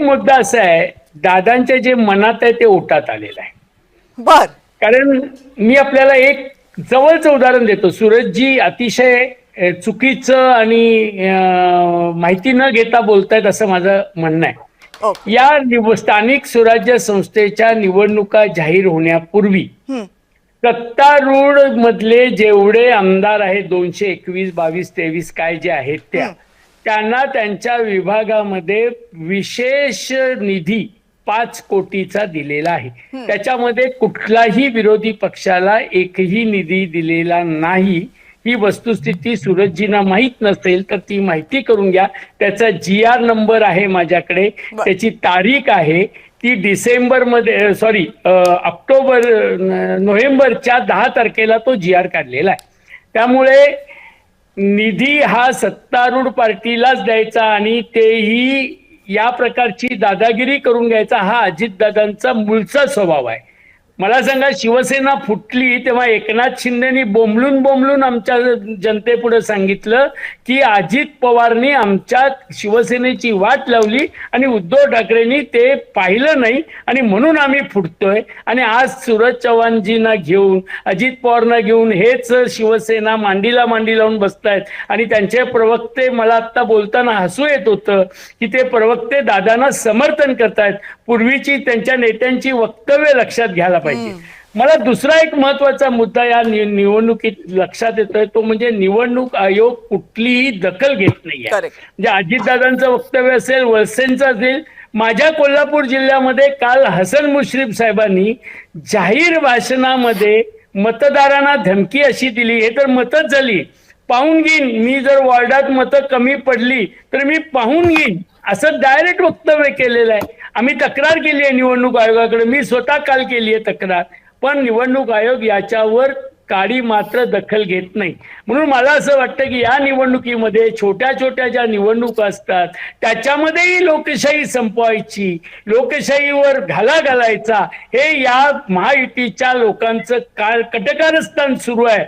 मुद्दा असा आहे, दादांच्या जे मनात आहे ते ओटात आलेलं आहे. बर. कारण मी आपल्याला एक जवळचं उदाहरण देतो. सूरजजी अतिशय चुकीचं आणि माहिती न घेता बोलतायत असं माझं म्हणणं आहे. ओके. या स्थानिक स्वराज्य संस्थेच्या निवडणुका जाहीर होण्यापूर्वी सत्तारूढ मधले जेवढे आमदार आहेत 221, 22, 23 काय जे आहेत त्यांना त्यांच्या विभागामध्ये विशेष निधी 5 कोटीचा दिलेला आहे. त्याच्यामध्ये कुठलाही विरोधी पक्षाला एकही निधी दिलेला नाही. ही वस्तुस्थिती सूरजजींना माहीत नसेल तर ती माहिती करून घ्या. त्याचा GR नंबर आहे माझ्याकडे, त्याची तारीख आहे ती नोव्हेंबरच्या 10 तारखेला तो GR काढलेला आहे. त्यामुळे निधी हा सत्तारूढ पार्टीलाच द्यायचा आणि तेही या प्रकारची दादागिरी करून घ्यायचा हा अजितदादांचा मूळचा स्वभाव आहे. मला सांगा, शिवसेना फुटली तेव्हा एकनाथ शिंदेनी बोंबलून आमच्या जनतेपुढे सांगितलं की अजित पवारनी आमच्या शिवसेनेची वाट लावली आणि उद्धव ठाकरेंनी ते पाहिलं नाही आणि म्हणून आम्ही फुटतोय. आणि आज सूरज चव्हाणजींना घेऊन, अजित पवारना घेऊन हेच शिवसेना मांडीला मांडी लावून बसतायत. आणि त्यांचे प्रवक्ते, मला आता बोलताना हसू येत होतं की ते प्रवक्ते दादांना समर्थन करतायत. पूर्वीची त्यांच्या नेत्यांची वक्तव्य लक्षात घ्यायला पाहिजे. मला दुसरा एक महत्वाचा मुद्दा या निवडणुकीत लक्षात येतोय, तो म्हणजे निवडणूक आयोग कुठलीही दखल घेत नाहीये. म्हणजे अजितदादांचं वक्तव्य असेल, वळसेंचं असेल, माझ्या कोल्हापूर जिल्ह्यामध्ये काल हसन मुश्रीफ साहेबांनी जाहीर भाषणामध्ये मतदारांना धमकी अशी दिली, हे तर मतच झाली, पाहून घेईन मी, जर वॉर्डात मतं कमी पडली तर मी पाहून घेईन, असं डायरेक्ट वक्तव्य केलेलं आहे. आम्ही तक्रार केली आहे निवडणूक आयोगाकडे, मी स्वतः काल केली आहे तक्रार, पण निवडणूक आयोग याच्यावर काडी मात्र दखल घेत नाही. म्हणून मला असं वाटतं की या निवडणुकीमध्ये छोट्या ज्या निवडणुका असतात त्याच्यामध्येही लोकशाही संपवायची, लोकशाहीवर घाला घालायचा, हे या महायुतीच्या लोकांचं कटकारस्थान सुरू आहे.